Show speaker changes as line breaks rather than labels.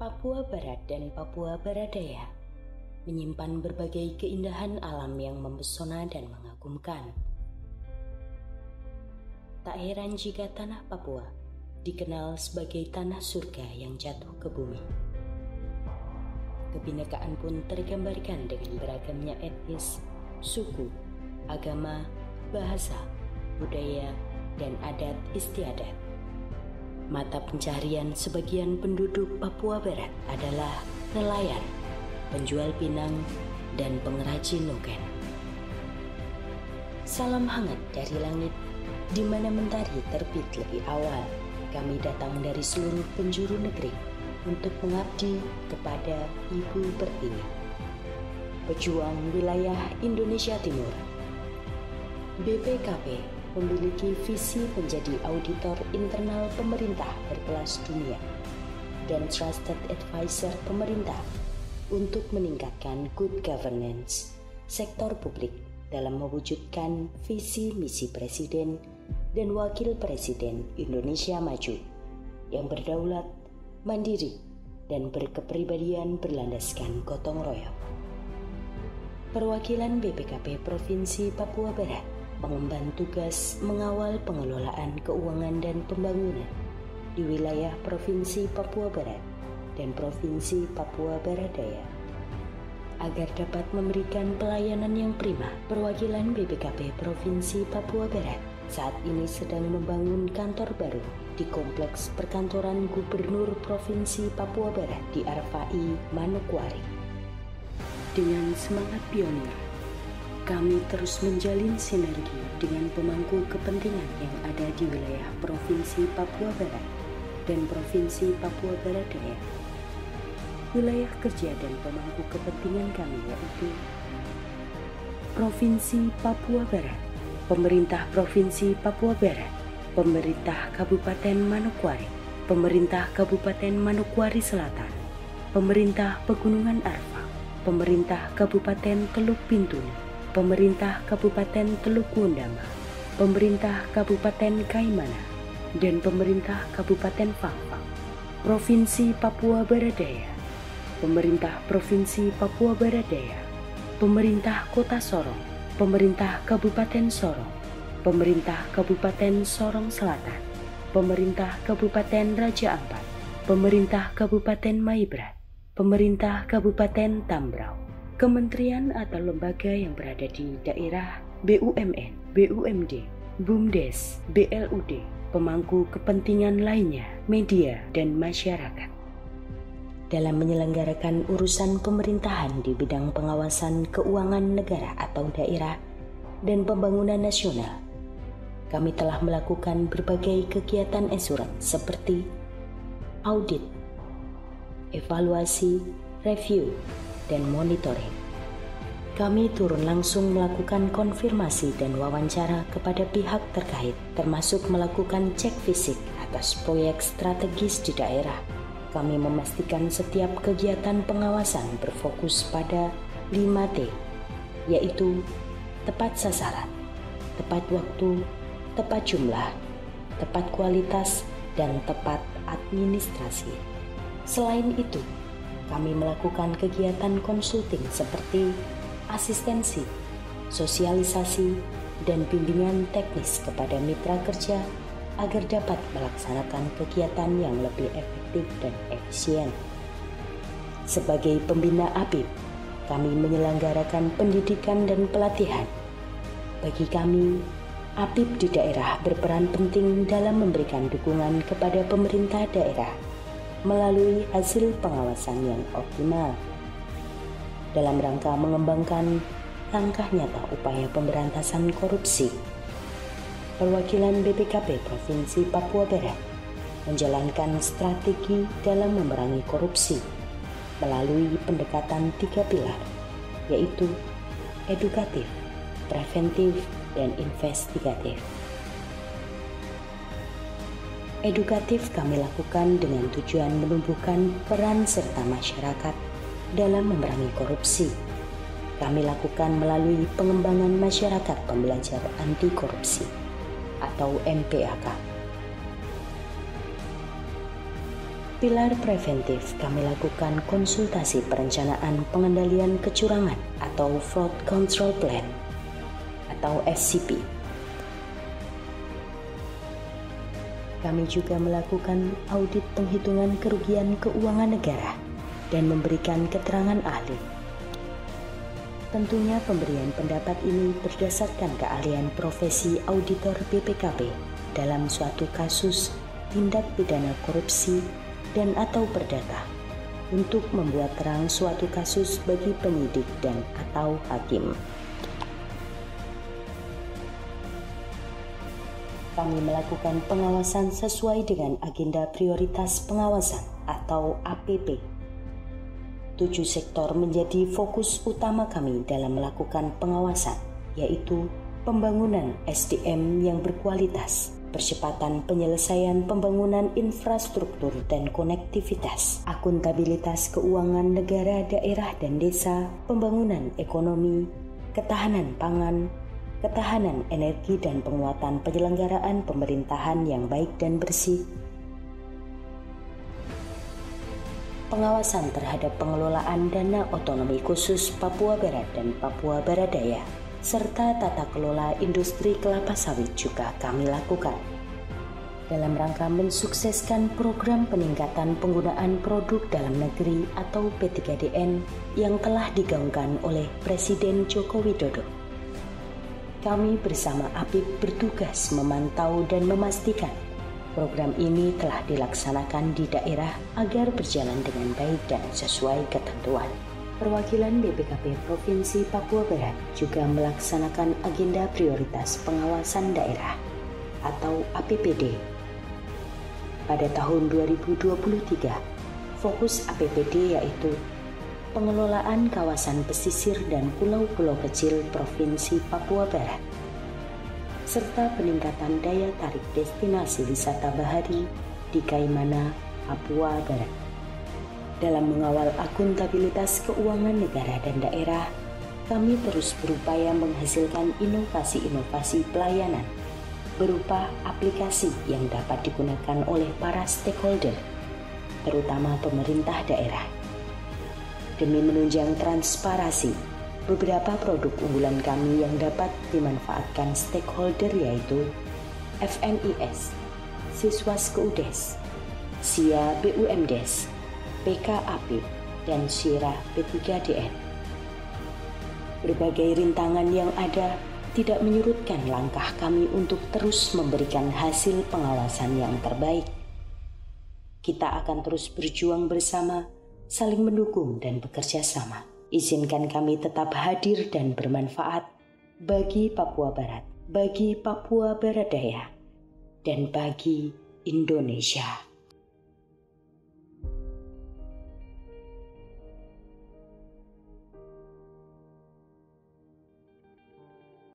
Papua Barat dan Papua Barat Daya menyimpan berbagai keindahan alam yang mempesona dan mengagumkan. Tak heran jika tanah Papua dikenal sebagai tanah surga yang jatuh ke bumi. Kebinekaan pun tergambarkan dengan beragamnya etnis, suku, agama, bahasa, budaya, dan adat istiadat. Mata pencaharian sebagian penduduk Papua Barat adalah nelayan, penjual pinang, dan pengrajin noken. Salam hangat dari langit, di mana mentari terbit lebih awal. Kami datang dari seluruh penjuru negeri untuk mengabdi kepada Ibu Pertiwi, pejuang wilayah Indonesia Timur. BPKP memiliki visi menjadi auditor internal pemerintah berkelas dunia dan trusted advisor pemerintah untuk meningkatkan good governance sektor publik dalam mewujudkan visi misi Presiden dan Wakil Presiden Indonesia Maju yang berdaulat, mandiri, dan berkepribadian berlandaskan gotong royong. Perwakilan BPKP Provinsi Papua Barat mengemban tugas mengawal pengelolaan keuangan dan pembangunan di wilayah Provinsi Papua Barat dan Provinsi Papua Barat Daya. Agar dapat memberikan pelayanan yang prima, perwakilan BPKP Provinsi Papua Barat saat ini sedang membangun kantor baru di Kompleks Perkantoran Gubernur Provinsi Papua Barat di Arfai, Manokwari. Dengan semangat pionir, kami terus menjalin sinergi dengan pemangku kepentingan yang ada di wilayah Provinsi Papua Barat dan Provinsi Papua Barat Daya. Wilayah kerja dan pemangku kepentingan kami yaitu Provinsi Papua Barat, Pemerintah Provinsi Papua Barat, Pemerintah Kabupaten Manokwari, Pemerintah Kabupaten Manokwari Selatan, Pemerintah Pegunungan Arfak, Pemerintah Kabupaten Teluk Bintuni, Pemerintah Kabupaten Teluk Ngundama, Pemerintah Kabupaten Kaimana, dan Pemerintah Kabupaten Fangfang, Provinsi Papua Barat Daya, Pemerintah Provinsi Papua Barat Daya, Pemerintah Kota Sorong, Pemerintah Kabupaten Sorong, Pemerintah Kabupaten Sorong Selatan, Pemerintah Kabupaten Raja Ampat, Pemerintah Kabupaten Maibrat, Pemerintah Kabupaten Tambrau, kementerian atau lembaga yang berada di daerah, BUMN, BUMD, BUMDes, BLUD, pemangku kepentingan lainnya, media, dan masyarakat. Dalam menyelenggarakan urusan pemerintahan di bidang pengawasan keuangan negara atau daerah dan pembangunan nasional, kami telah melakukan berbagai kegiatan assurance seperti audit, evaluasi, review, dan monitoring. Kami turun langsung melakukan konfirmasi dan wawancara kepada pihak terkait, termasuk melakukan cek fisik atas proyek strategis di daerah. Kami memastikan setiap kegiatan pengawasan berfokus pada 5T, yaitu tepat sasaran, tepat waktu, tepat jumlah, tepat kualitas, dan tepat administrasi. Selain itu, kami melakukan kegiatan konsulting seperti asistensi, sosialisasi, dan bimbingan teknis kepada mitra kerja agar dapat melaksanakan kegiatan yang lebih efektif dan efisien. Sebagai pembina APIP, kami menyelenggarakan pendidikan dan pelatihan. Bagi kami, APIP di daerah berperan penting dalam memberikan dukungan kepada pemerintah daerah melalui hasil pengawasan yang optimal. Dalam rangka mengembangkan langkah nyata upaya pemberantasan korupsi, perwakilan BPKP Provinsi Papua Barat menjalankan strategi dalam memerangi korupsi melalui pendekatan 3 pilar, yaitu edukatif, preventif, dan investigatif. Edukatif kami lakukan dengan tujuan menumbuhkan peran serta masyarakat dalam memerangi korupsi. Kami lakukan melalui pengembangan masyarakat pembelajar anti korupsi atau MPAK. Pilar preventif, kami lakukan konsultasi perencanaan pengendalian kecurangan atau Fraud Control Plan atau SCP. Kami juga melakukan audit penghitungan kerugian keuangan negara dan memberikan keterangan ahli. Tentunya pemberian pendapat ini berdasarkan keahlian profesi auditor BPKP dalam suatu kasus tindak pidana korupsi dan atau perdata untuk membuat terang suatu kasus bagi penyidik dan atau hakim. Kami melakukan pengawasan sesuai dengan agenda prioritas pengawasan atau APP. 7 sektor menjadi fokus utama kami dalam melakukan pengawasan, yaitu pembangunan SDM yang berkualitas, percepatan penyelesaian pembangunan infrastruktur dan konektivitas, akuntabilitas keuangan negara, daerah dan desa, pembangunan ekonomi, ketahanan pangan, ketahanan energi dan penguatan penyelenggaraan pemerintahan yang baik dan bersih, pengawasan terhadap pengelolaan dana otonomi khusus Papua Barat dan Papua Barat Daya, serta tata kelola industri kelapa sawit juga kami lakukan. Dalam rangka mensukseskan program peningkatan penggunaan produk dalam negeri atau P3DN yang telah digaungkan oleh Presiden Joko Widodo, kami bersama APIP bertugas memantau dan memastikan program ini telah dilaksanakan di daerah agar berjalan dengan baik dan sesuai ketentuan. Perwakilan BPKP Provinsi Papua Barat juga melaksanakan agenda prioritas pengawasan daerah atau APPD. Pada tahun 2023, fokus APPD yaitu pengelolaan kawasan pesisir dan pulau-pulau kecil Provinsi Papua Barat, serta peningkatan daya tarik destinasi wisata bahari di Kaimana, Papua Barat. Dalam mengawal akuntabilitas keuangan negara dan daerah, kami terus berupaya menghasilkan inovasi-inovasi pelayanan berupa aplikasi yang dapat digunakan oleh para stakeholder, terutama pemerintah daerah. Demi menunjang transparansi, beberapa produk unggulan kami yang dapat dimanfaatkan stakeholder yaitu FNIS, Siswas Keudes, SIA BUMDes, PKAP, dan SYIRA P3DN. Berbagai rintangan yang ada tidak menyurutkan langkah kami untuk terus memberikan hasil pengawasan yang terbaik. Kita akan terus berjuang bersama, saling mendukung dan bekerja sama. Izinkan kami tetap hadir dan bermanfaat bagi Papua Barat, bagi Papua Barat Daya, dan bagi Indonesia.